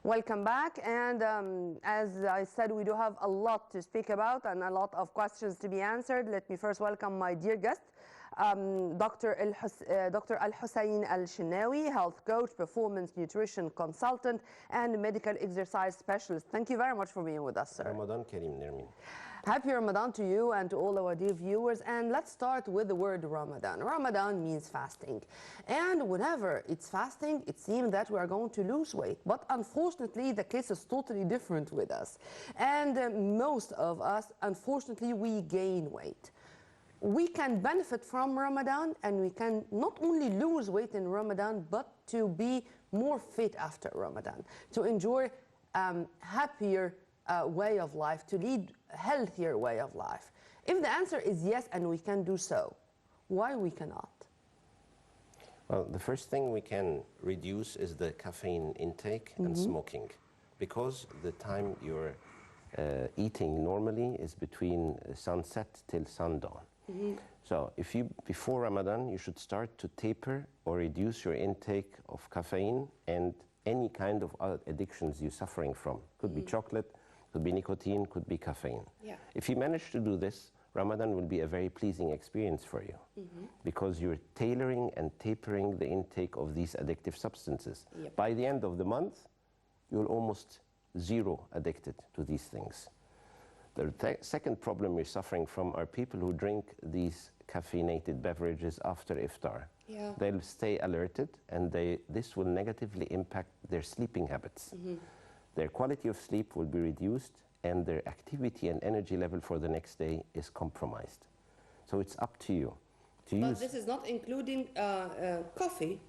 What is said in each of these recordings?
Welcome back, and as I said, we do have a lot to speak about and a lot of questions to be answered. Let me first welcome my dear guest, Dr. Al-Hussein Al-Shinawi, health coach, performance nutrition consultant, and medical exercise specialist. Thank you very much for being with us, sir. Ramadan Kareem, Nermin. Happy Ramadan to you and to all our dear viewers. And let's start with the word Ramadan. Ramadan means fasting. And whenever it's fasting, it seems that we are going to lose weight. But unfortunately, the case is totally different with us. And most of us, unfortunately, we gain weight. We can benefit from Ramadan, and we can not only lose weight in Ramadan, but to be more fit after Ramadan, to enjoy happier way of life, to lead a healthier way of life. If the answer is yes, and we can do so, why we cannot? Well, the first thing we can reduce is the caffeine intake and smoking, because the time you're eating normally is between sunset till sundown. So if you, before Ramadan, you should start to taper or reduce your intake of caffeine and any kind of other addictions you're suffering from. Could be chocolate, could be nicotine, could be caffeine. Yeah. If you manage to do this, Ramadan will be a very pleasing experience for you, because you're tailoring and tapering the intake of these addictive substances. Yep. By the end of the month, you're almost zero addicted to these things. The second problem we're suffering from are people who drink these caffeinated beverages after iftar. Yeah. They'll stay alerted, and this will negatively impact their sleeping habits. Their quality of sleep will be reduced, and their activity and energy level for the next day is compromised. So it's up to you to use. But this is not including coffee,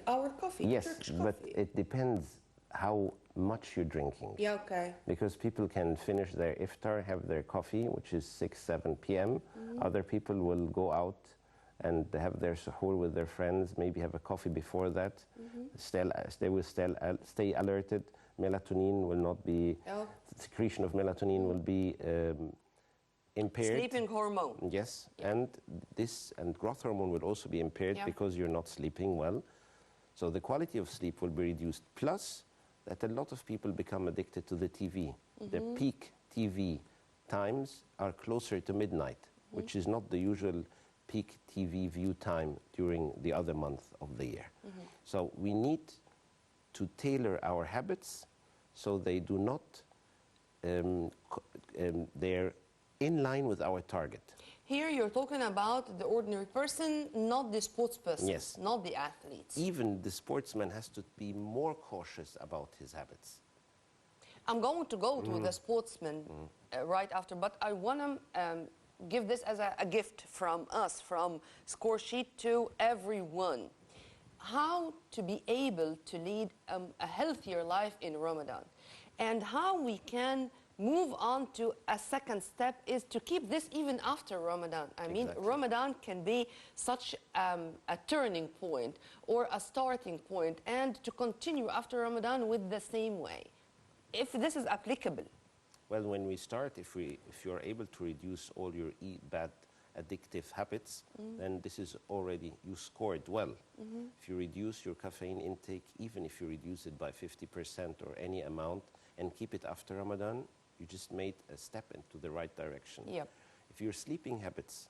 our coffee. Yes, Turkish but coffee. it depends how much you're drinking. Yeah, okay. Because people can finish their iftar, have their coffee, which is 6, 7 p.m. Other people will go out and have their suhoor with their friends, maybe have a coffee before that. They will stay alerted. Melatonin will not be, secretion of melatonin will be impaired. Sleeping hormone. Yes, and growth hormone will also be impaired because you're not sleeping well. So the quality of sleep will be reduced. Plus, that a lot of people become addicted to the TV. The peak TV times are closer to midnight, which is not the usual peak TV view time during the other month of the year. So we need to tailor our habits so they do not, they're in line with our target. Here you're talking about the ordinary person, not the sports person, Yes. not the athletes. Even the sportsman has to be more cautious about his habits. I'm going to go to the sportsman right after, but I want to give this as a gift from us, from Score Sheet to everyone. How to be able to lead a healthier life in Ramadan, and how we can move on to a second step is to keep this even after Ramadan. I mean, Ramadan can be such a turning point or a starting point, and to continue after Ramadan with the same way, if this is applicable. Well, when we start, if you're able to reduce all your bad addictive habits, then this is already, you scored well. If you reduce your caffeine intake, even if you reduce it by 50% or any amount, and keep it after Ramadan, you just made a step into the right direction. Yep. If your sleeping habits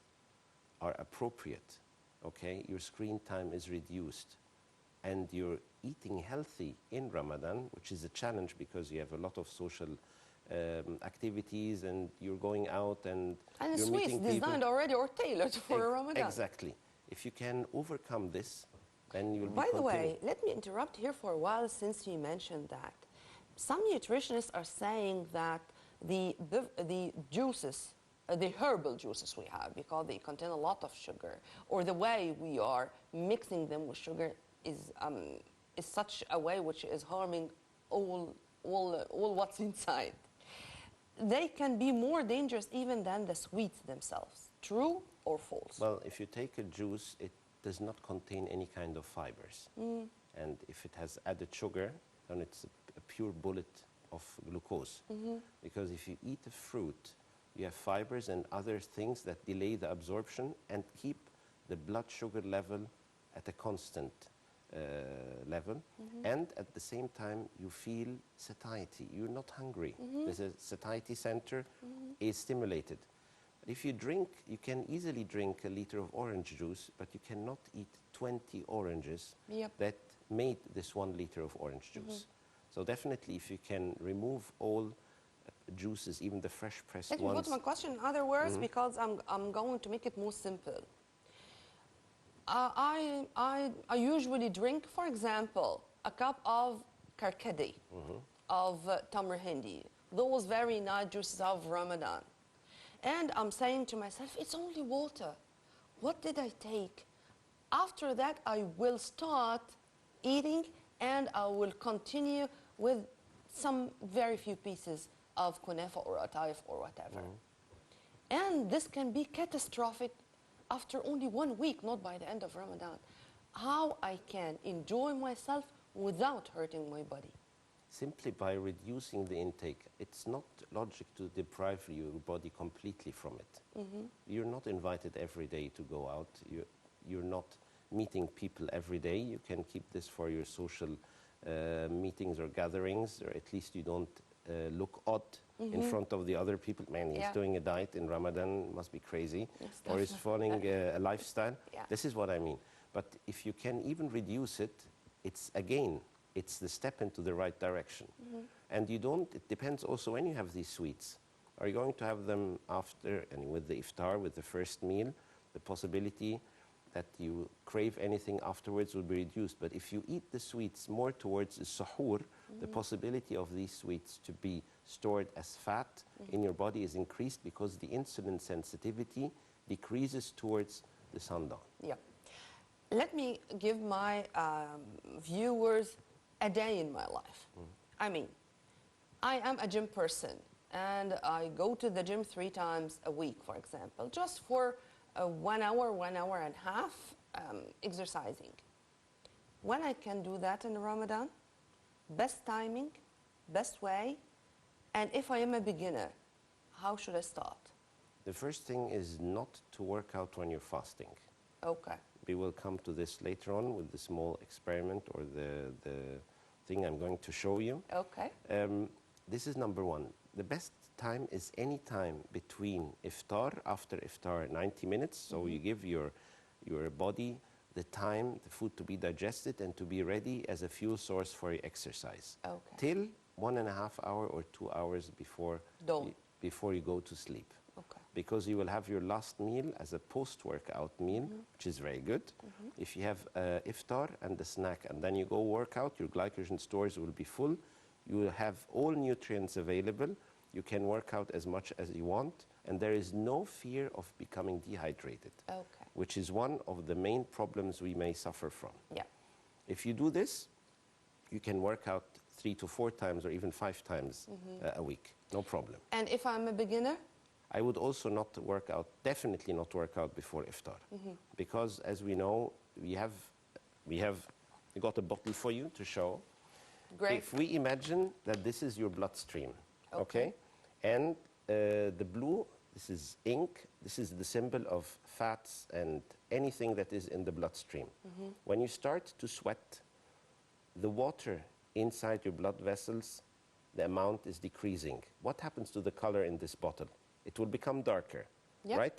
are appropriate, okay, your screen time is reduced, and you're eating healthy in Ramadan, which is a challenge because you have a lot of social activities and you're going out and And you're sweets meeting people. designed already or tailored for Ramadan. Exactly. If you can overcome this, then you'll By be the way, let me interrupt here for a while since you mentioned that. Some nutritionists are saying that the juices, the herbal juices we have, because they contain a lot of sugar, or the way we are mixing them with sugar is such a way which is harming all what's inside. They can be more dangerous even than the sweets themselves. True or false? Well, if you take a juice, it does not contain any kind of fibers. And if it has added sugar, then it's a pure bullet of glucose. Because if you eat a fruit, you have fibers and other things that delay the absorption and keep the blood sugar level at a constant level. And at the same time, you feel satiety. You're not hungry. The satiety center is stimulated. If you drink, you can easily drink a liter of orange juice, but you cannot eat 20 oranges that made this 1 liter of orange juice. So definitely, if you can remove all juices, even the fresh pressed ones. Let me put my question in other words, because I'm going to make it more simple. I usually drink, for example, a cup of karkadi, of tamr hindi, those very nice juices of Ramadan. And I'm saying to myself, it's only water. What did I take? After that, I will start eating and I will continue with some very few pieces of kunafa or ataif or whatever. And this can be catastrophic after only 1 week, not by the end of Ramadan. How I can enjoy myself without hurting my body? Simply by reducing the intake. It's not logic to deprive your body completely from it. You're not invited every day to go out. You're not meeting people every day. You can keep this for your social meetings or gatherings, or at least you don't look odd in front of the other people. Man, he's doing a diet in Ramadan, must be crazy. Yes, or he's following a lifestyle. Yeah. This is what I mean. But if you can even reduce it, it's the step into the right direction. And it depends also when you have these sweets. Are you going to have them after and with the iftar, with the first meal? The possibility that you crave anything afterwards will be reduced. But if you eat the sweets more towards the suhoor, the possibility of these sweets to be stored as fat in your body is increased because the insulin sensitivity decreases towards the sundown. Yeah. Let me give my viewers a day in my life. I mean, I am a gym person and I go to the gym 3 times a week, for example, just for 1 hour, 1 hour and a half exercising. When I can do that in Ramadan, best timing, best way, and if I am a beginner, how should I start? The first thing is not to work out when you're fasting. Okay. We will come to this later on with the small experiment or the thing I'm going to show you. Okay. This is number 1. The best time is any time between iftar, after iftar, 90 minutes. So you give your body the time, the food to be digested and to be ready as a fuel source for your exercise. Okay. Till 1.5 hours or 2 hours before you go to sleep. Okay. Because you will have your last meal as a post-workout meal, which is very good. If you have iftar and a snack and then you go work out, your glycogen stores will be full. You will have all nutrients available. You can work out as much as you want, and there is no fear of becoming dehydrated, which is one of the main problems we may suffer from. Yeah. If you do this, you can work out 3 to 4 times or even 5 times a week, no problem. And if I'm a beginner? I would also not work out, definitely not work out before iftar, because as we know, we got a bottle for you to show. Great. If we imagine that this is your bloodstream, okay? And the blue, this is ink, this is the symbol of fats and anything that is in the bloodstream. When you start to sweat, the water inside your blood vessels, the amount is decreasing. What happens to the color in this bottle? It will become darker. Yeah. right?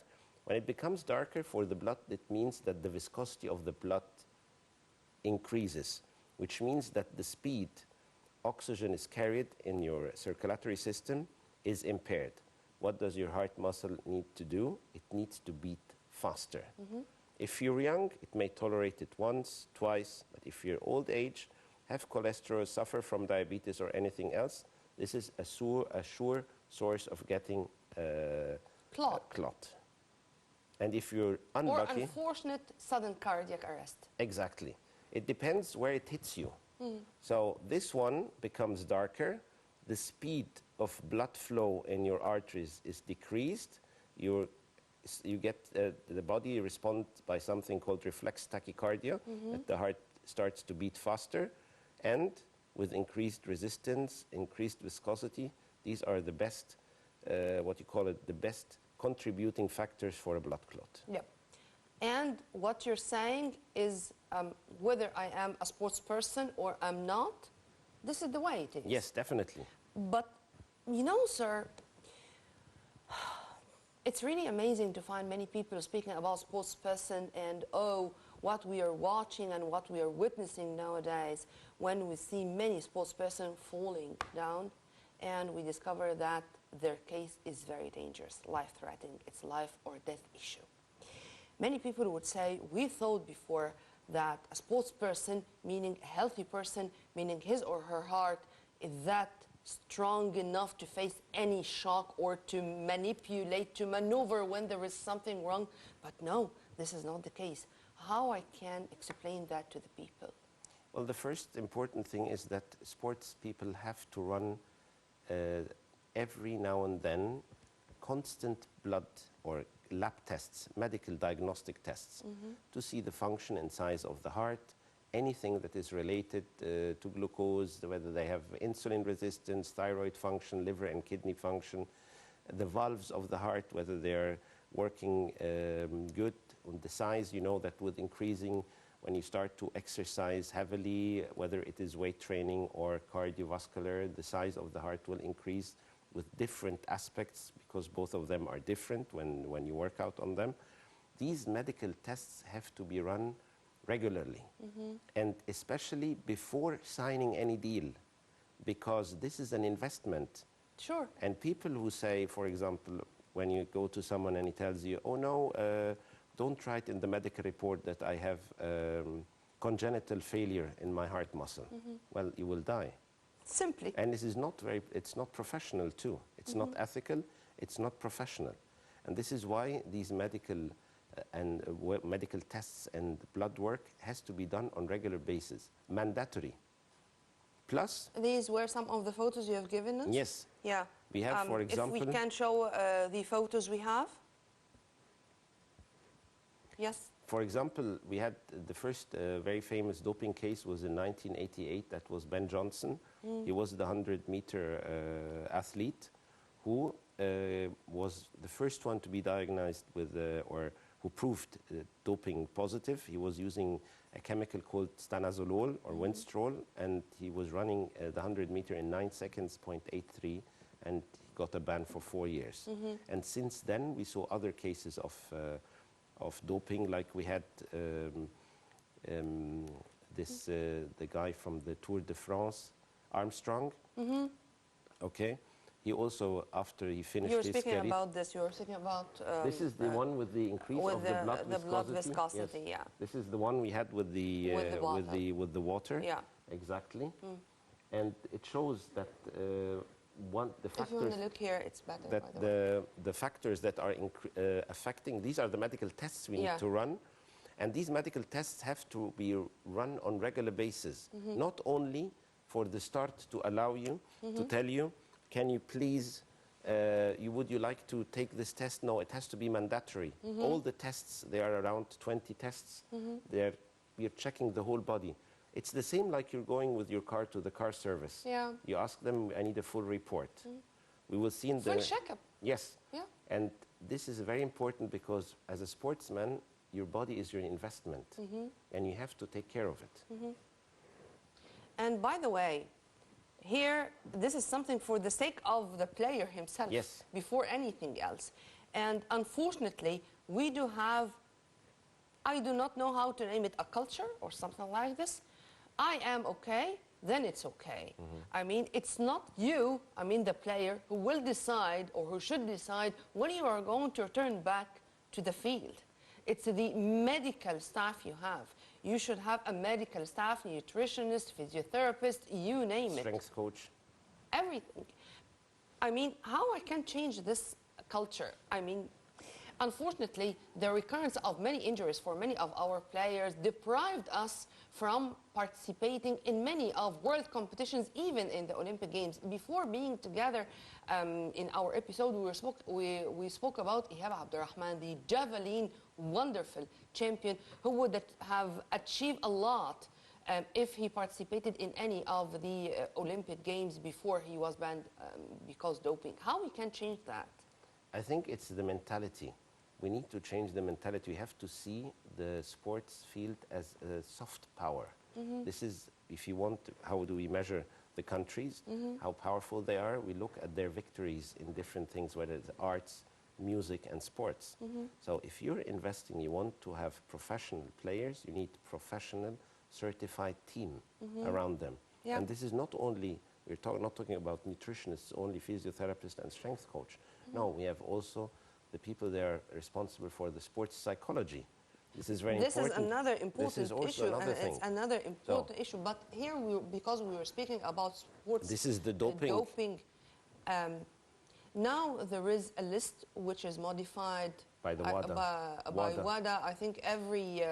When it becomes darker for the blood, it means that the viscosity of the blood increases, which means that the speed oxygen is carried in your circulatory system is impaired. What does your heart muscle need to do? It needs to beat faster. If you're young, it may tolerate it once, twice, but if you're old age, have cholesterol, suffer from diabetes or anything else, this is a sure source of getting clot. And if you're unlucky... Or unfortunate sudden cardiac arrest. Exactly. It depends where it hits you. So this one becomes darker. The speed of blood flow in your arteries is decreased. You get the body responds by something called reflex tachycardia, that the heart starts to beat faster. And with increased resistance, increased viscosity, these are the best, the best contributing factors for a blood clot. Yep. And what you're saying is whether I am a sports person or I'm not, this is the way it is. Yes, definitely. But, you know, sir, it's really amazing to find many people speaking about sports person and, oh, what we are watching and what we are witnessing nowadays when we see many sports person falling down and we discover that their case is very dangerous, life-threatening. It's life or death issue. Many people would say, we thought before that a sports person, meaning a healthy person, meaning his or her heart, is that strong enough to face any shock or to manipulate, to maneuver when there is something wrong. But no, this is not the case. How I can explain that to the people? Well, the first important thing is that sports people have to run every now and then constant blood or lab tests, medical diagnostic tests, to see the function and size of the heart, anything that is related to glucose, whether they have insulin resistance, thyroid function, liver and kidney function, the valves of the heart, whether they're working good, the size, you know, that with increasing when you start to exercise heavily, whether it is weight training or cardiovascular, the size of the heart will increase with different aspects because both of them are different when you work out on them. These medical tests have to be run regularly, and especially before signing any deal, because this is an investment. Sure. And people who say, for example, when you go to someone and he tells you, oh no, don't write in the medical report that I have congenital failure in my heart muscle. Well, you will die. Simply. And this is it's not professional too. It's not ethical, it's not professional. And this is why these medical medical tests and blood work has to be done on regular basis, mandatory. Plus... These were some of the photos you have given us? Yes. Yeah. We have, for example... If we can show the photos we have. Yes. For example, we had the first very famous doping case was in 1988. That was Ben Johnson. He was the 100-meter athlete who was the first one to be diagnosed with, or who proved doping positive. He was using a chemical called stanozolol or winstrol, and he was running the 100-meter in 9 seconds, 0.83, and he got a ban for 4 years. And since then, we saw other cases of doping, like we had the guy from the Tour de France, Armstrong. Okay. He also, after he finished his career... You're speaking about this, you're speaking about... this is the one with the increase of the blood viscosity. Yes. Yeah. This is the one we had with the water. Yeah. Exactly. And it shows that the factors... If you want to look here, it's better, that by the way. The factors that are affecting... These are the medical tests we need to run. And these medical tests have to be run on regular basis. Not only for the start to allow you, to tell you, can you please, would you like to take this test? No, it has to be mandatory. All the tests, there are around 20 tests. We are checking the whole body. It's the same like you're going with your car to the car service. Yeah. You ask them, I need a full report. We will see in the... Full checkup. Yes. Yeah. And this is very important because as a sportsman, your body is your investment. And you have to take care of it. And by the way, here, this is something for the sake of the player himself, yes, before anything else. And unfortunately, we do have, I do not know how to name it, a culture or something like this. I am okay, then it's okay. I mean, it's not you, I mean the player, who will decide or who should decide when you are going to return back to the field. It's the medical staff you have. You should have a medical staff, nutritionist, physiotherapist, you name it. Strength coach. Everything. I mean, how I can change this culture? I mean, unfortunately, the recurrence of many injuries for many of our players deprived us from participating in many of world competitions, even in the Olympic Games. Before being together in our episode, we spoke about Ihab Abdurrahman, the javelin wonderful champion who would have achieved a lot if he participated in any of the Olympic Games before he was banned because doping. How we can change that? I think it's the mentality. We need to change the mentality. We have to see the sports field as a soft power. This is, if you want, how do we measure the countries, how powerful they are? We look at their victories in different things, whether it's arts, music, and sports. So if you're investing, you want to have professional players, you need professional certified team around them. Yeah. And this is not only, we're not talking about nutritionists, only physiotherapists and strength coach. No, we have also the people that are responsible for the sports psychology. This is very important. This is another important This is also issue, another and thing. it's another important issue. But here, because we were speaking about sports, This is the doping. Now there is a list which is modified By the WADA. by WADA. I think every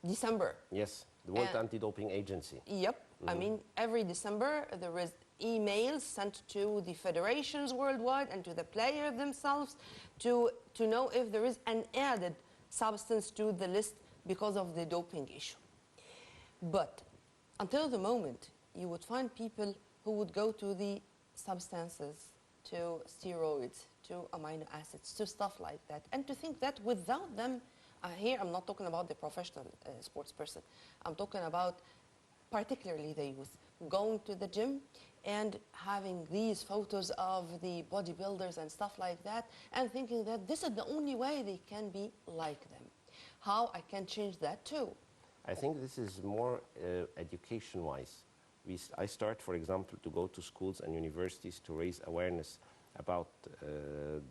December. Yes, the World Anti-Doping Agency. Yep. I mean, every December there is emails sent to the federations worldwide and to the players themselves to know if there is an added substance to the list because of the doping issue. But until the moment, you would find people who would go to the substances, to steroids, to amino acids, to stuff like that, and to think that without them, here I'm not talking about the professional sports person, I'm talking about particularly the youth, going to the gym and having these photos of the bodybuilders and stuff like that, and thinking that this is the only way they can be like them. How I can change that too? I think this is more education-wise. I start, for example, to go to schools and universities to raise awareness about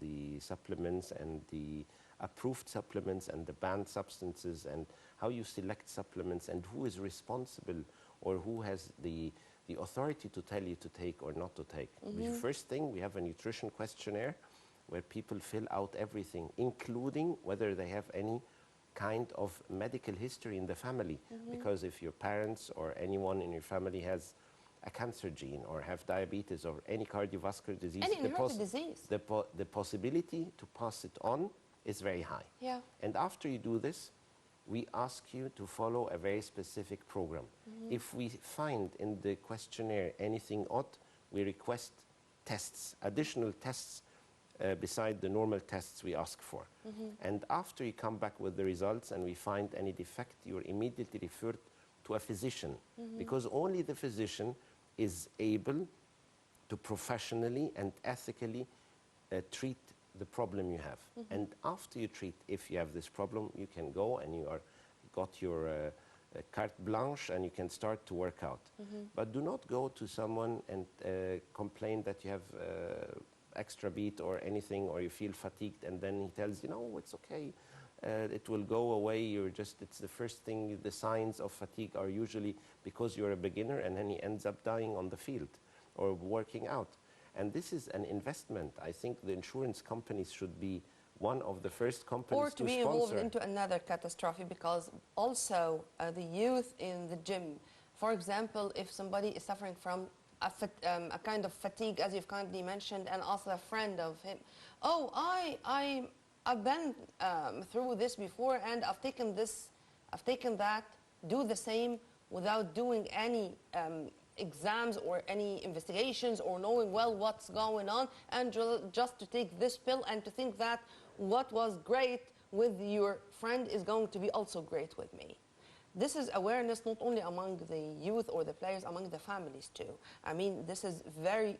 the supplements and the approved supplements and the banned substances and how you select supplements and who is responsible or who has the authority to tell you to take or not to take. The first thing, we have a nutrition questionnaire where people fill out everything, including whether they have any kind of medical history in the family. Because if your parents or anyone in your family has a cancer gene or have diabetes or any cardiovascular disease, Any inherited disease. the possibility to pass it on is very high. Yeah. And after you do this, we ask you to follow a very specific program. If we find in the questionnaire anything odd, we request tests, additional tests beside the normal tests we ask for. And after you come back with the results and we find any defect, you're immediately referred to a physician, because only the physician is able to professionally and ethically treat the problem you have. And after you treat, if you have this problem, you can go and you got your carte blanche and you can start to work out. But do not go to someone and complain that you have extra beat or anything, or you feel fatigued, and then he tells you, no, it's okay, it will go away, it's the first thing, the signs of fatigue are usually because you're a beginner, and then he ends up dying on the field or working out. And this is an investment. I think the insurance companies should be one of the first companies or to be sponsor. involved into another catastrophe, because also the youth in the gym, for example, if somebody is suffering from a kind of fatigue, as you've kindly mentioned, and also a friend of him, oh, I've been through this before, and I've taken this, I've taken that, do the same without doing any exams or any investigations or knowing well what's going on, and just to take this pill and to think that what was great with your friend is going to be also great with me. This is awareness not only among the youth or the players, among the families too. I mean, this is very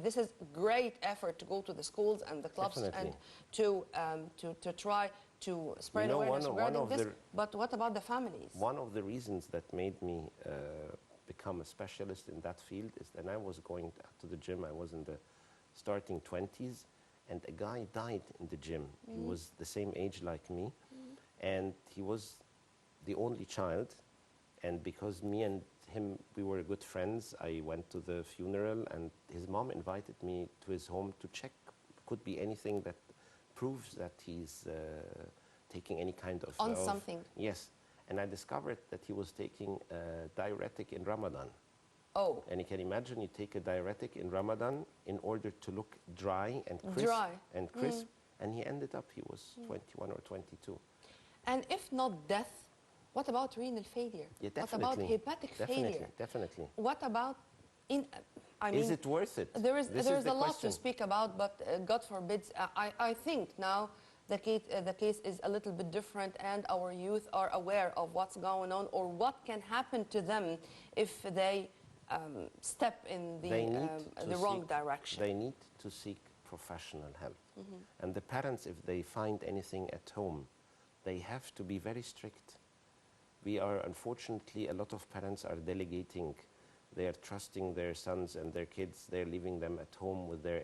this is great effort to go to the schools and the clubs Definitely. and to try to spread awareness regarding this. But what about the families? One of the reasons that made me become a specialist in that field is that I was going to the gym. I was in the starting 20s, and a guy died in the gym. He was the same age like me, and he was the only child. And because me and him, we were good friends, I went to the funeral, and his mom invited me to his home to check. Could be anything that proves that he's taking any kind of... On something. Yes. And I discovered that he was taking a diuretic in Ramadan. Oh. And you can imagine you take a diuretic in Ramadan in order to look dry and crisp. And he ended up, he was 21 or 22. And if not death, what about renal failure? Yeah, what about hepatic failure? Definitely. What about... is it worth it? There is a lot to speak about, but God forbids. I think now the case is a little bit different, and our youth are aware of what's going on or what can happen to them if they step in the wrong direction. They need to seek professional help. And the parents, if they find anything at home, they have to be very strict. We are, unfortunately, a lot of parents are delegating. They are trusting their sons and their kids. They're leaving them at home with their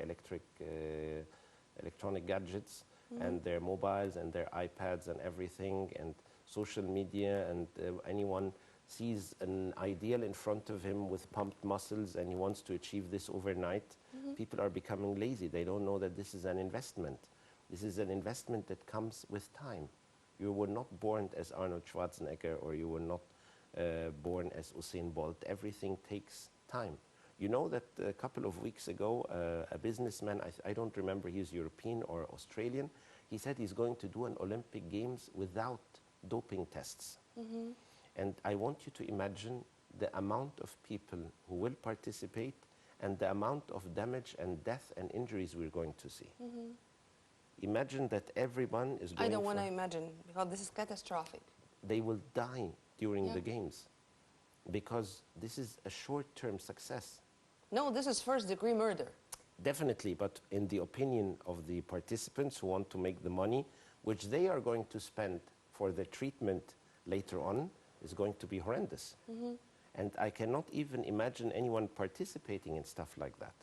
electronic gadgets and their mobiles and their iPads and everything, and social media, and anyone sees an ideal in front of him with pumped muscles and he wants to achieve this overnight. People are becoming lazy. They don't know that this is an investment. This is an investment that comes with time. You were not born as Arnold Schwarzenegger, or you were not born as Usain Bolt. Everything takes time. You know that a couple of weeks ago, a businessman, I don't remember, he's European or Australian, he said he's going to do an Olympic Games without doping tests. And I want you to imagine the amount of people who will participate and the amount of damage and death and injuries we're going to see. Imagine that everyone is going... I don't want to imagine, because this is catastrophic. They will die during the games because this is a short-term success. No, this is first-degree murder. Definitely, but in the opinion of the participants who want to make the money, which they are going to spend for the treatment later on, is going to be horrendous. And I cannot even imagine anyone participating in stuff like that.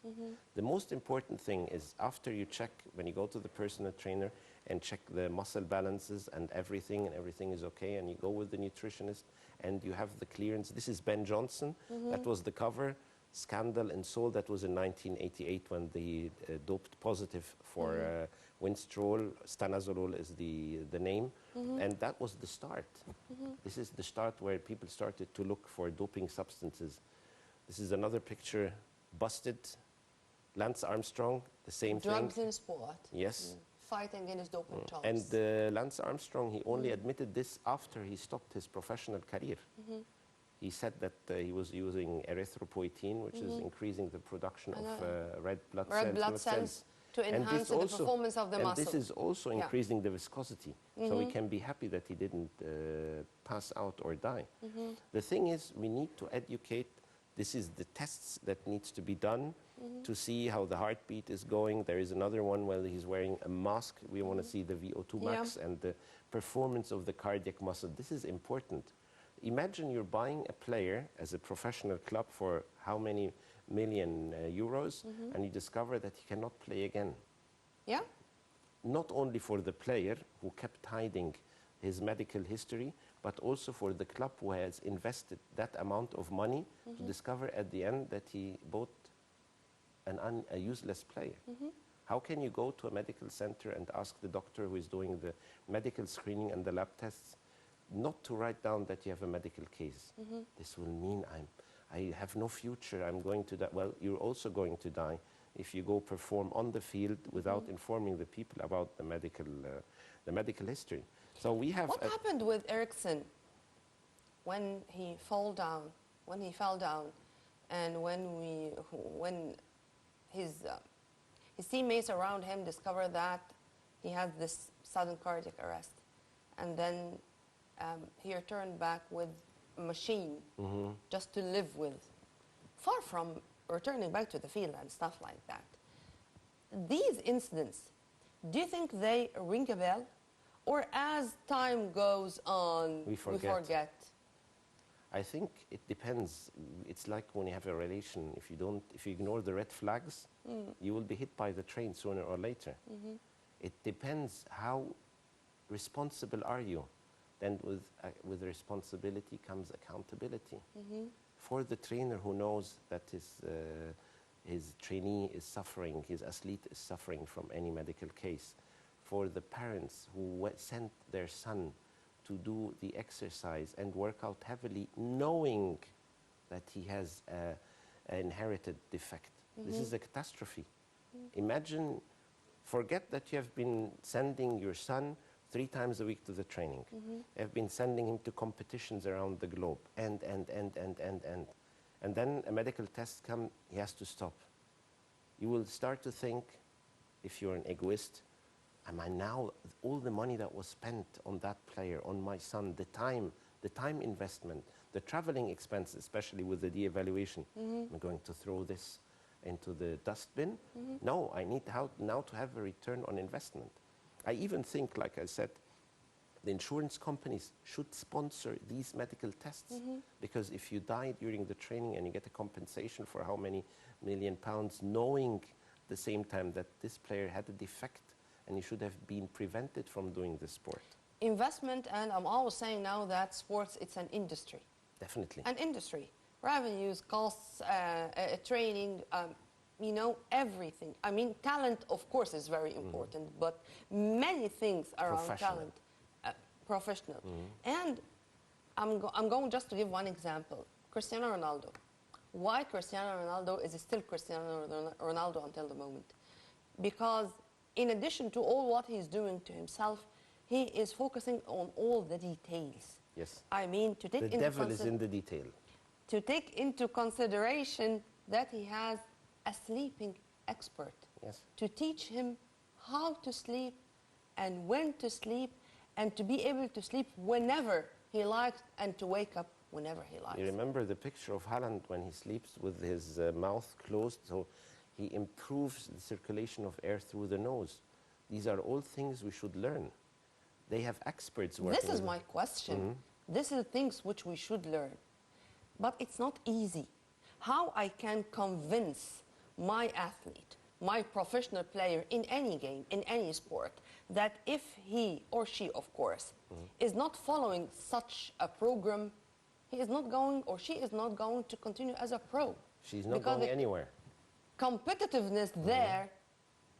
The most important thing is after you check, when you go to the personal trainer and check the muscle balances and everything is okay, and you go with the nutritionist and you have the clearance. This is Ben Johnson. That was the cover. Scandal in Seoul. That was in 1988 when they doped positive for Winstrol. Stanozolol is the name. And that was the start. This is the start where people started to look for doping substances. This is another picture, busted. Lance Armstrong, the same thing. Drugs in sport. Yes. Fighting against doping charges. And Lance Armstrong, he only admitted this after he stopped his professional career. He said that he was using erythropoietin, which is increasing the production of red blood cells. To enhance the performance of the muscle. And this is also increasing the viscosity. So we can be happy that he didn't pass out or die. The thing is, we need to educate. This is the tests that needs to be done to see how the heartbeat is going. There is another one where he's wearing a mask. We want to see the VO2 max and the performance of the cardiac muscle. This is important. Imagine you're buying a player as a professional club for how many million euros, and you discover that he cannot play again. Yeah? Not only for the player who kept hiding his medical history, but also for the club who has invested that amount of money to discover at the end that he bought a useless player. How can you go to a medical center and ask the doctor who is doing the medical screening and the lab tests not to write down that you have a medical case? This will mean I have no future, I'm going to die. Well, you're also going to die if you go perform on the field without informing the people about the medical history. So we have... What happened with Ericsson when he fell down, and when his teammates around him discovered that he had this sudden cardiac arrest, and then he returned back with a machine just to live with, far from returning back to the field and stuff like that, these incidents, do you think they ring a bell? Or as time goes on, We forget. I think it depends. It's like when you have a relation. If you ignore the red flags, you will be hit by the train sooner or later. It depends how responsible are you. Then with responsibility comes accountability. For the trainer who knows that his trainee is suffering, his athlete is suffering from any medical case. For the parents who sent their son to do the exercise and work out heavily, knowing that he has an inherited defect. This is a catastrophe. Imagine, forget that you have been sending your son 3 times a week to the training. You have been sending him to competitions around the globe, and then a medical test comes, he has to stop. You will start to think, if you're an egoist, am I now, all the money that was spent on that player, on my son, the time investment, the traveling expenses, especially with the de-evaluation, am I going to throw this into the dustbin? No, I need now to have a return on investment. I even think, like I said, the insurance companies should sponsor these medical tests, because if you die during the training and you get a compensation for how many £1 million, knowing at the same time that this player had a defect, and you should have been prevented from doing the sport. Investment, and I'm always saying now that sports, it's an industry. Definitely. An industry. Revenues, costs, training, you know, everything. I mean, talent, of course, is very important, but many things around talent. Professional. And I'm going just to give one example. Cristiano Ronaldo. Why Cristiano Ronaldo is still Cristiano Ronaldo until the moment? Because in addition to all what he's doing to himself, he is focusing on all the details. Yes. I mean, to take the devil is in the detail. To take into consideration that he has a sleeping expert. Yes. To teach him how to sleep and when to sleep, and to be able to sleep whenever he likes and to wake up whenever he likes. You remember the picture of Haaland when he sleeps with his mouth closed, so he improves the circulation of air through the nose. These are all things we should learn. They have experts working. This is my question. These are things which we should learn. But it's not easy. How I can convince my athlete, my professional player in any game, in any sport, that if he or she, of course, is not following such a program, he is not going, or she is not going to continue as a pro. She's not going anywhere. Competitiveness there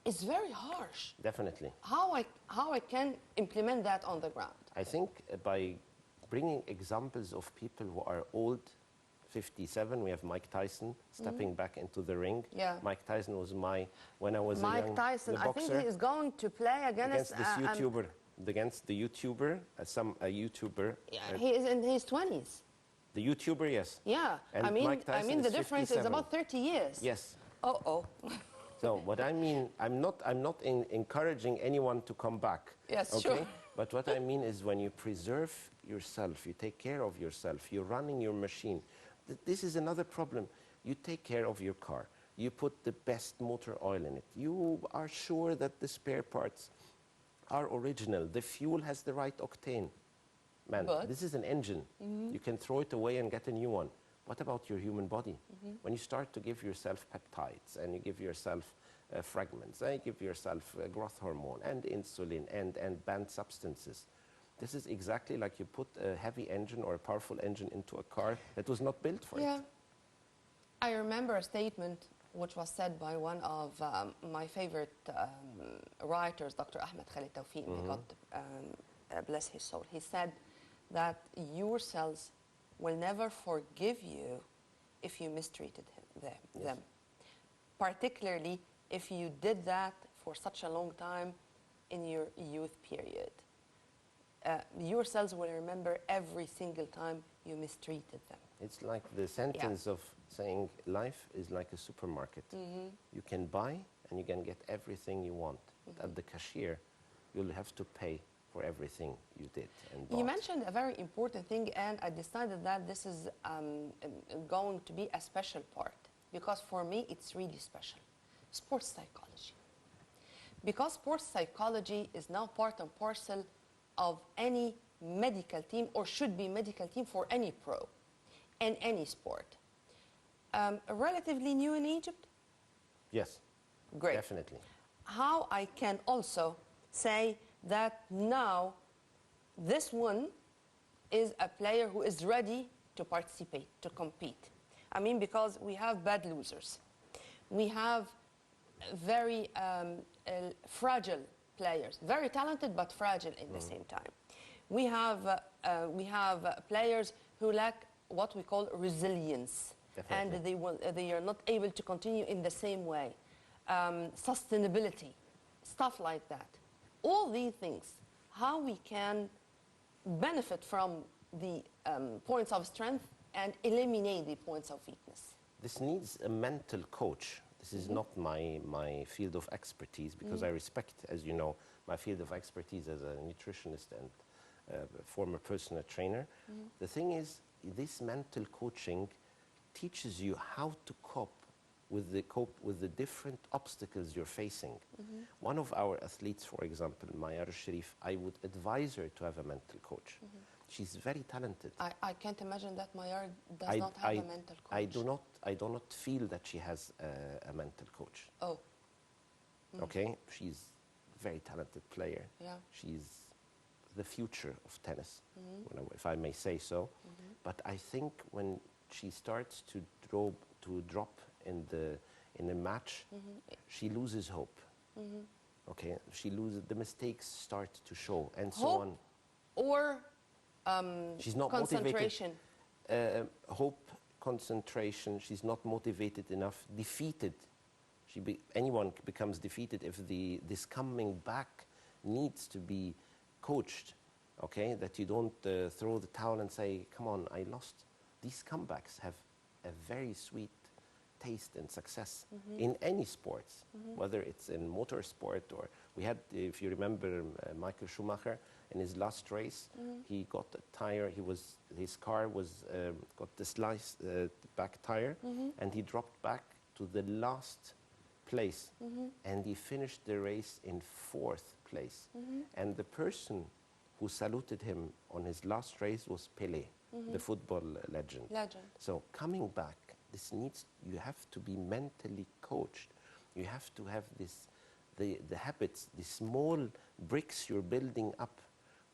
is very harsh. Definitely. How I can implement that on the ground? I think by bringing examples of people who are old, 57, we have Mike Tyson stepping back into the ring. Yeah. Mike Tyson was when I was a young Mike Tyson, I think he is going to play against this YouTuber. Against the YouTuber, a YouTuber. Yeah, he is in his 20s. The YouTuber, yes. Yeah, And I mean, Mike Tyson the is difference 57. is about 30 years. Yes. Uh-oh. So what I mean, I'm not encouraging anyone to come back. Yes, okay? sure. But what I mean is when you preserve yourself, you take care of yourself, you're running your machine. This is another problem. You take care of your car. You put the best motor oil in it. You are sure that the spare parts are original. The fuel has the right octane. Man, this is an engine. You can throw it away and get a new one. What about your human body? When you start to give yourself peptides and you give yourself fragments, and you give yourself growth hormone and insulin and banned substances, this is exactly like you put a heavy engine or a powerful engine into a car that was not built for it. I remember a statement which was said by one of my favorite writers, Dr. Ahmed Khalid Tawfiq, may God bless his soul. He said that your cells will never forgive you if you mistreated them. Particularly if you did that for such a long time in your youth period. Your cells will remember every single time you mistreated them. It's like the sentence of saying life is like a supermarket. You can buy and you can get everything you want. At the cashier, you'll have to pay for everything you did and bought. You mentioned a very important thing, and I decided that this is going to be a special part. because for me it's really special. Sports psychology. Because sports psychology is now part and parcel of any medical team, or should be medical team for any pro and any sport. Relatively new in Egypt? Yes. Great. Definitely. How I can also say that now this one is a player who is ready to participate, to compete. I mean, because we have bad losers. We have very fragile players, very talented but fragile in the same time. We have players who lack what we call resilience. Definitely. And they are not able to continue in the same way. Sustainability, stuff like that. All these things, how we can benefit from the points of strength and eliminate the points of weakness. This needs a mental coach. This is not my field of expertise, because I respect, as you know, my field of expertise as a nutritionist and former personal trainer. The thing is, this mental coaching teaches you how to cope with the different obstacles you're facing. One of our athletes, for example, Mayar Sharif, I would advise her to have a mental coach. She's very talented. I can't imagine that Mayar does not have a mental coach. I do not feel that she has a mental coach. Oh. Okay, she's a very talented player. Yeah. She's the future of tennis, if I may say so. But I think when she starts to drop in a match, she loses hope. Okay, she loses, the mistakes start to show, and so Hope on. Or She's not concentration. motivated. Hope, concentration. She's not motivated enough. Defeated. Anyone becomes defeated if this coming back needs to be coached. Okay, that you don't throw the towel and say, "Come on, I lost." These comebacks have a very sweet taste and success in any sports, whether it's in motorsport or we had, if you remember, Michael Schumacher in his last race, he got a tire. His car got the sliced back tire, and he dropped back to the last place, and he finished the race in 4th place. And the person who saluted him on his last race was Pelé, the football legend. So coming back, you have to be mentally coached. You have to have the habits, the small bricks you're building up,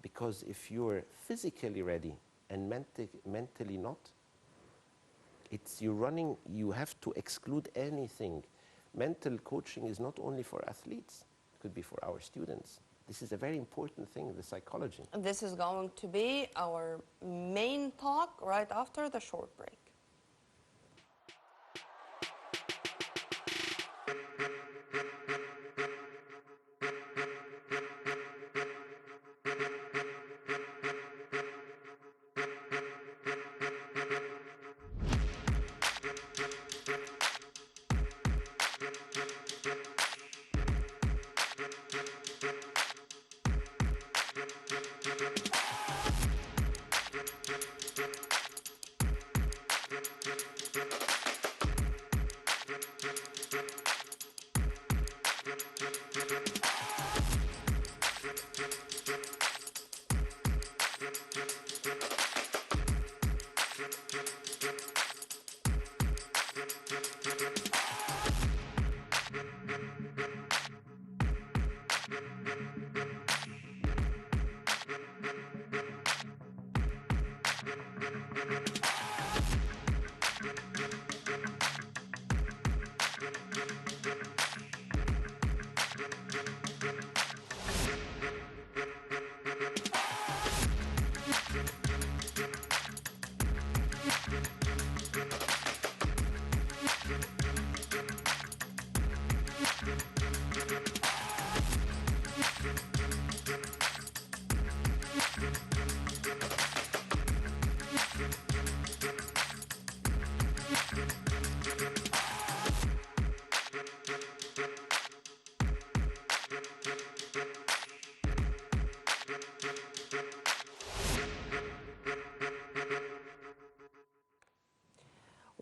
because if you're physically ready and mentally not, you have to exclude anything. Mental coaching is not only for athletes, it could be for our students. This is a very important thing, the psychology. This is going to be our main talk right after the short break.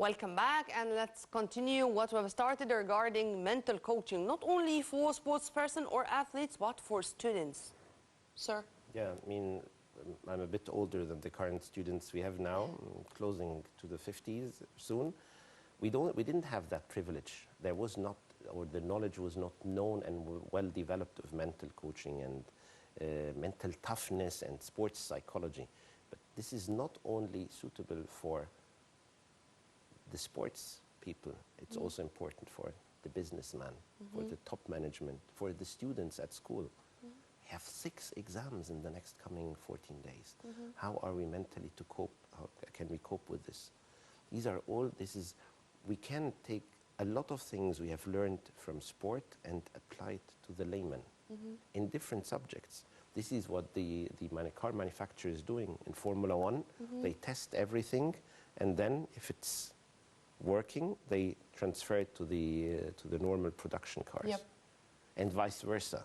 Welcome back, and let's continue what we've started regarding mental coaching, not only for sports person or athletes, but for students. Sir? Yeah, I mean, I'm a bit older than the current students we have now, closing to the 50s soon. We didn't have that privilege. There was not, or the knowledge was not known and well developed of mental coaching and mental toughness and sports psychology. But this is not only suitable for the sports people, it's also important for the businessman, for the top management, for the students at school. We have 6 exams in the next coming 14 days. How are we mentally to cope? How can we cope with this? These are all, we can take a lot of things we have learned from sport and apply it to the layman in different subjects. This is what the car manufacturer is doing in Formula One. They test everything, and then if it's working, they transfer it to the normal production cars, and vice versa.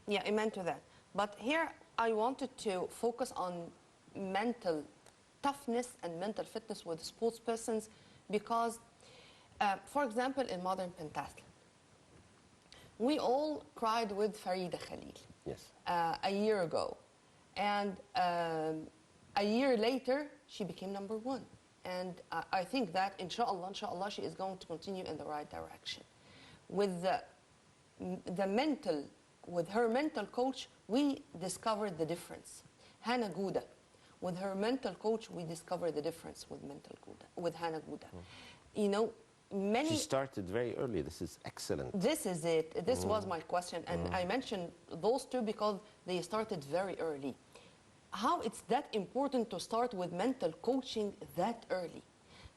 Yeah, amen to that. But here I wanted to focus on mental toughness and mental fitness with sports persons because, for example, in modern pentathlon, we all cried with Farida Khalil a year ago. And a year later, she became #1. And I think that, inshallah, she is going to continue in the right direction. With with her mental coach, we discovered the difference. Hannah Gouda, with her mental coach, we discovered the difference with Hannah Gouda. You know, She started very early. This is excellent. This is it. This was my question. And I mentioned those two because they started very early. How it's that important to start with mental coaching that early,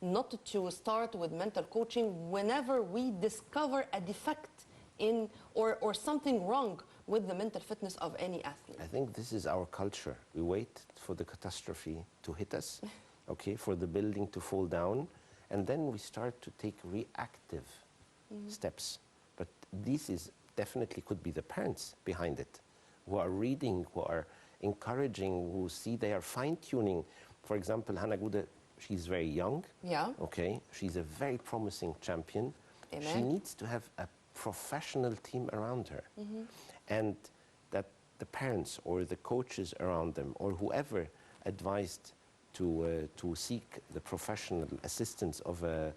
not to start with mental coaching whenever we discover a defect in or something wrong with the mental fitness of any athlete. I think this is our culture. We wait for the catastrophe to hit us, okay, for the building to fall down, and then we start to take reactive steps. But this is definitely could be the parents behind it, who are reading, who are encouraging, who see they are fine-tuning. For example, Hannah Gouda, she's very young. Yeah. Okay. She's a very promising champion. Amen. She needs to have a professional team around her. And that the parents or the coaches around them or whoever advised to seek the professional assistance of a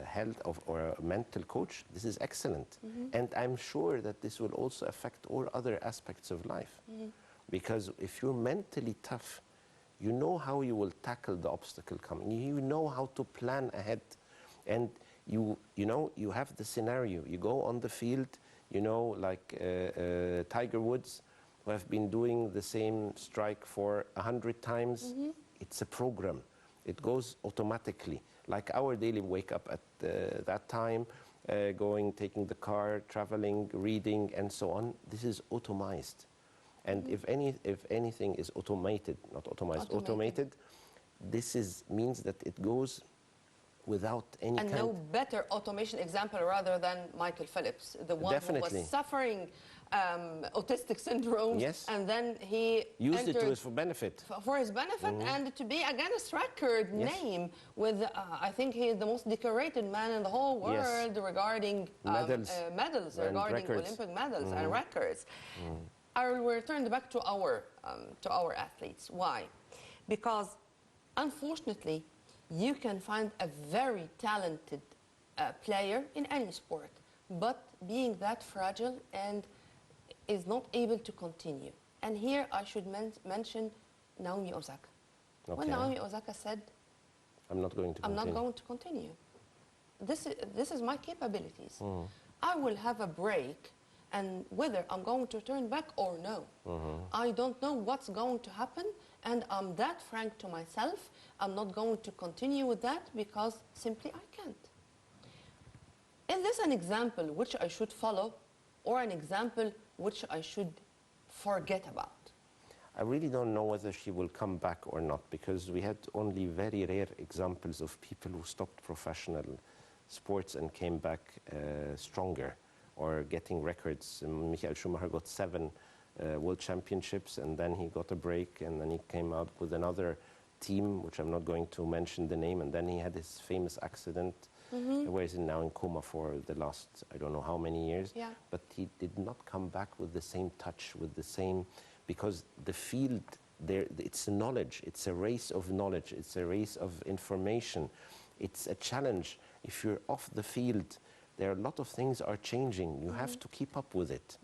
health or a mental coach, this is excellent. And I'm sure that this will also affect all other aspects of life. Because if you're mentally tough, you know how you will tackle the obstacle coming. You know how to plan ahead. And you know, you have the scenario. You go on the field, you know, like Tiger Woods, who have been doing the same strike for 100 times. It's a program. It goes automatically. Like our daily wake up at that time, going, taking the car, traveling, reading, and so on. This is automized. And if anything is automated, not automized, automated, this means that it goes without any and no better automation example rather than Michael Phelps, the one who was suffering autistic syndrome, and then he used it to his benefit. For his benefit, and to be a Guinness record name with, I think he is the most decorated man in the whole world regarding medals, regarding Olympic medals and records. I will return back to our athletes. Why? Because unfortunately, you can find a very talented player in any sport, but being that fragile and is not able to continue. And here I should mention Naomi Osaka. When Naomi Osaka said, I'm not going to continue. This is my capabilities. I will have a break, and whether I'm going to turn back or no, I don't know what's going to happen, and I'm that frank to myself. I'm not going to continue with that because simply I can't. Is this an example which I should follow, or an example which I should forget about? I really don't know whether she will come back or not, because we had only very rare examples of people who stopped professional sports and came back stronger or getting records. Michael Schumacher got 7 world championships, and then he got a break, and then he came out with another team, which I'm not going to mention the name, and then he had this famous accident where he's now in coma for the last, I don't know how many years. Yeah. But he did not come back with the same touch, with the same, because the field, there, it's knowledge, it's a race of knowledge, it's a race of information, it's a challenge. If you're off the field, there are a lot of things are changing. You have to keep up with it.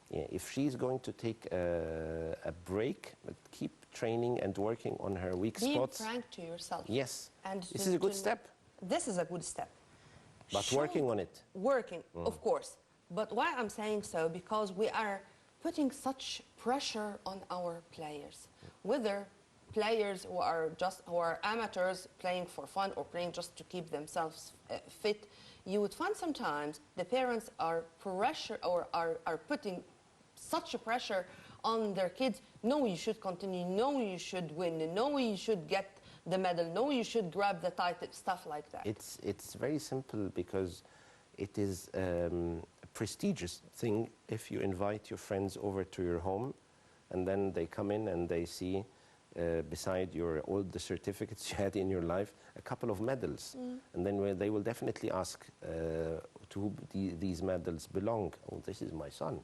Yeah, if she's going to take a break, but keep training and working on her weak spots. Being frank to yourself. Yes. And this is a good step. This is a good step. But working on it. Working, of course. But why I'm saying so, because we are putting such pressure on our players. Whether players who are amateurs playing for fun or playing just to keep themselves fit, you would find sometimes the parents are putting such a pressure on their kids. No, you should continue. No, you should win. No, you should get the medal. No, you should grab the title. Stuff like that. It's very simple, because it is a prestigious thing if you invite your friends over to your home, and then they come in and they see beside all the certificates you had in your life, a couple of medals. And then they will definitely ask to who these medals belong. Oh, this is my son.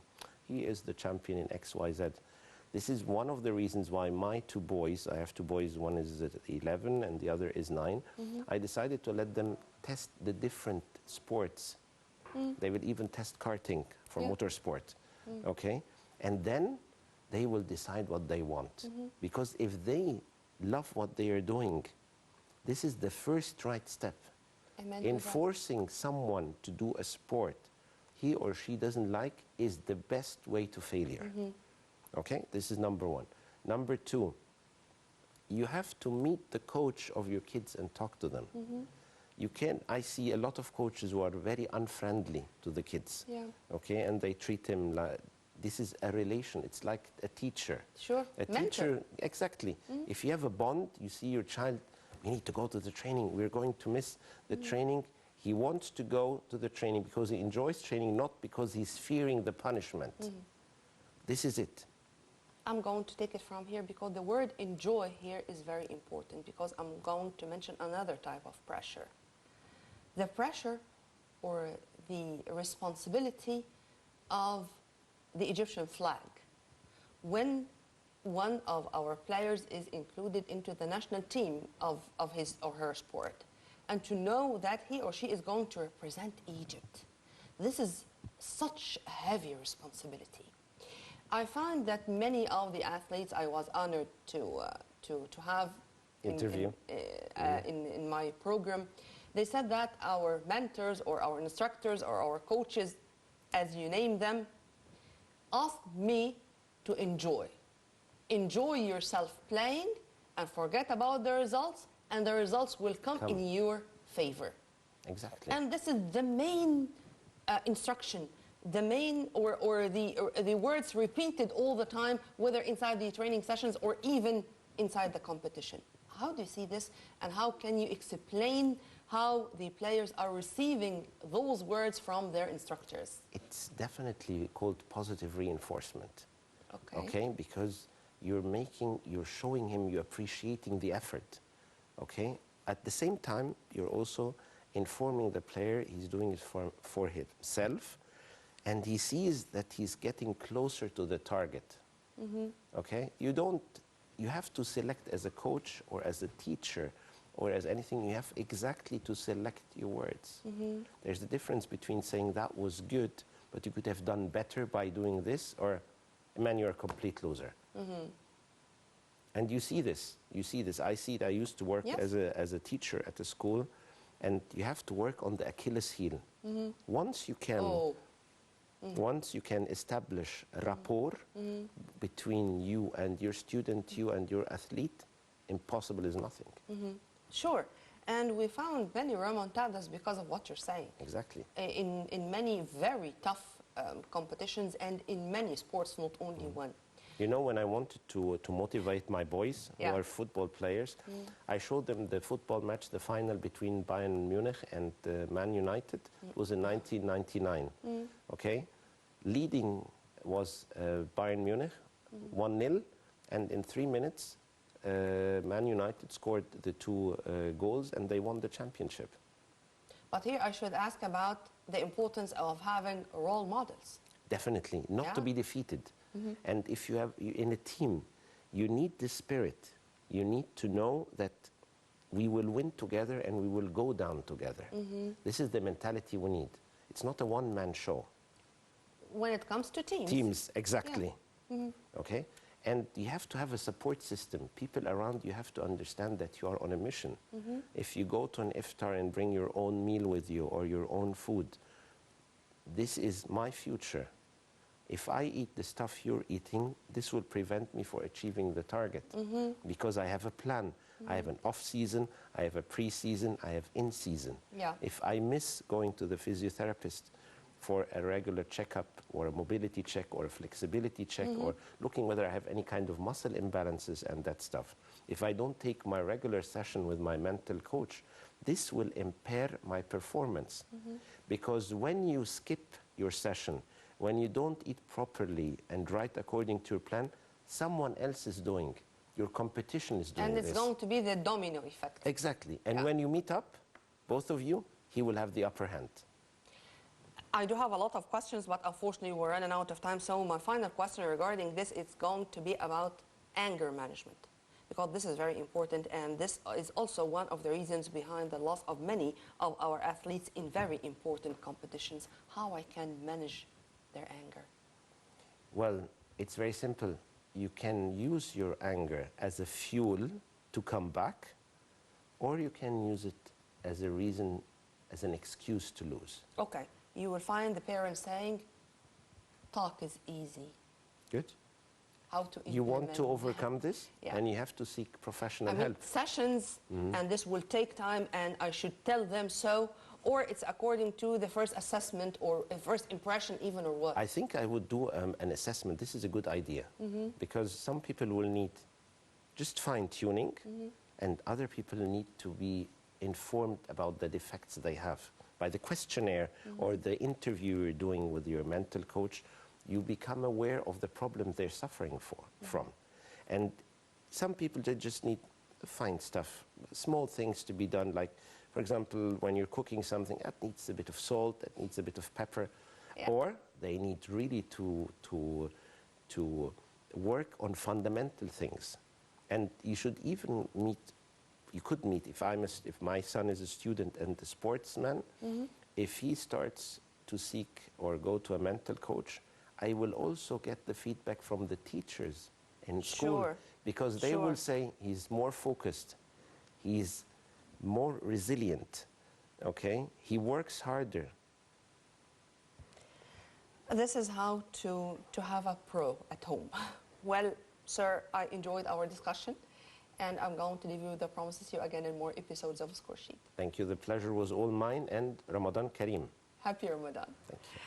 He is the champion in XYZ. This is one of the reasons why my two boys, I have two boys, one is 11 and the other is 9, I decided to let them test the different sports. They will even test karting for motorsport, okay? And then they will decide what they want. Because if they love what they are doing, this is the first right step. In forcing someone to do a sport he or she doesn't like is the best way to failure. Okay, this is number one. Number two, you have to meet the coach of your kids and talk to them. You can. I see a lot of coaches who are very unfriendly to the kids. Okay, and they treat them like, this is a relation. It's like a teacher. Sure, a mentor. Teacher, exactly. If you have a bond, you see your child, we need to go to the training. We're going to miss the training. He wants to go to the training because he enjoys training, not because he's fearing the punishment. This is it. I'm going to take it from here, because the word enjoy here is very important, because I'm going to mention another type of pressure. The pressure or the responsibility of the Egyptian flag. When one of our players is included into the national team of his or her sport, and to know that he or she is going to represent Egypt. This is such a heavy responsibility. I find that many of the athletes I was honored to have in my program, they said that our mentors or our instructors or our coaches, as you name them, asked me to enjoy. Enjoy yourself playing and forget about the results, and the results will come in your favor. Exactly. And this is the main instruction, the main or the words repeated all the time, whether inside the training sessions or even inside the competition. How do you see this, and how can you explain how the players are receiving those words from their instructors? It's definitely called positive reinforcement. Okay. Because you're showing him you're appreciating the effort. Okay. At the same time, you're also informing the player he's doing it for himself, and he sees that he's getting closer to the target. Okay. You have to select as a coach or as a teacher or as anything, you have exactly to select your words. There's a difference between saying that was good, but you could have done better by doing this, or, man, you're a complete loser. And you see this. I see it. I used to work as a teacher at a school, and you have to work on the Achilles heel. Once you can establish a rapport between you and your student, you and your athlete, impossible is nothing. Sure. And we found many remontadas because of what you're saying. Exactly. In many very tough competitions, and in many sports, not only one. You know, when I wanted to motivate my boys, who are football players, I showed them the football match, the final between Bayern Munich and Man United. It was in 1999. Okay? Leading was Bayern Munich, 1-0, and in 3 minutes, Man United scored the 2 goals and they won the championship. But here I should ask about the importance of having role models. Definitely, not to be defeated. And if you have, in a team, you need the spirit. You need to know that we will win together and we will go down together. This is the mentality we need. It's not a one-man show. When it comes to teams. Teams, exactly. Okay? And you have to have a support system. People around you have to understand that you are on a mission. If you go to an iftar and bring your own meal with you or your own food, this is my future. If I eat the stuff you're eating, this will prevent me from achieving the target because I have a plan. I have an off-season, I have a pre-season, I have in-season. If I miss going to the physiotherapist for a regular checkup or a mobility check or a flexibility check or looking whether I have any kind of muscle imbalances and that stuff, if I don't take my regular session with my mental coach, this will impair my performance. Because when you skip your session, when you don't eat properly and right according to your plan, someone else is doing. Your competition is doing this. And it's going to be the domino effect. Exactly. And when you meet up, both of you, he will have the upper hand. I do have a lot of questions, but unfortunately we're running out of time. So my final question regarding this is going to be about anger management, because this is very important, and this is also one of the reasons behind the loss of many of our athletes in very important competitions. How I can manage their anger? Well, it's very simple. You can use your anger as a fuel to come back, or you can use it as a reason, as an excuse to lose. Okay. You will find the parents saying, talk is easy. Good. How to implement. You want to overcome this, and you have to seek professional help. Sessions, and this will take time, and I should tell them so, or it's according to the first assessment or first impression even, or what? I think I would do an assessment. This is a good idea, because some people will need just fine-tuning, and other people need to be informed about the defects they have. By the questionnaire or the interview you're doing with your mental coach, you become aware of the problem they're suffering from. And some people, they just need fine stuff, small things to be done, like, for example, when you're cooking something, that needs a bit of salt, that needs a bit of pepper, or they need really to work on fundamental things. And you should even meet, you could meet, if my son is a student and a sportsman, if he starts to seek or go to a mental coach, I will also get the feedback from the teachers in school, because they will say he's more focused, he's more resilient, okay? He works harder. This is how to have a pro at home. Well, sir, I enjoyed our discussion, and I'm going to leave you the promises you again in more episodes of Score Sheet. Thank you. The pleasure was all mine, and Ramadan Kareem. Happy Ramadan. Thank you.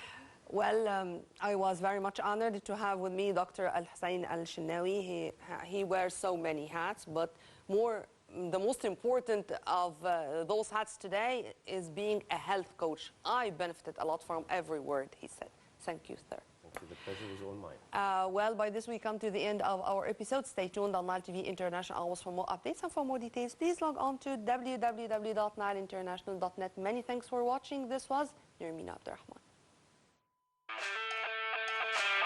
Well, I was very much honored to have with me Dr. Al-Hussein Al-Shinnawi. He wears so many hats, but the most important of those hats today is being a health coach. I benefited a lot from every word he said. Thank you, sir. Thank you. The pleasure was all mine. Well, by this we come to the end of our episode. Stay tuned on Nile TV International Hours for more updates, and for more details, please log on to www.nileinternational.net. Many thanks for watching. This was Nirmina Abdurrahman.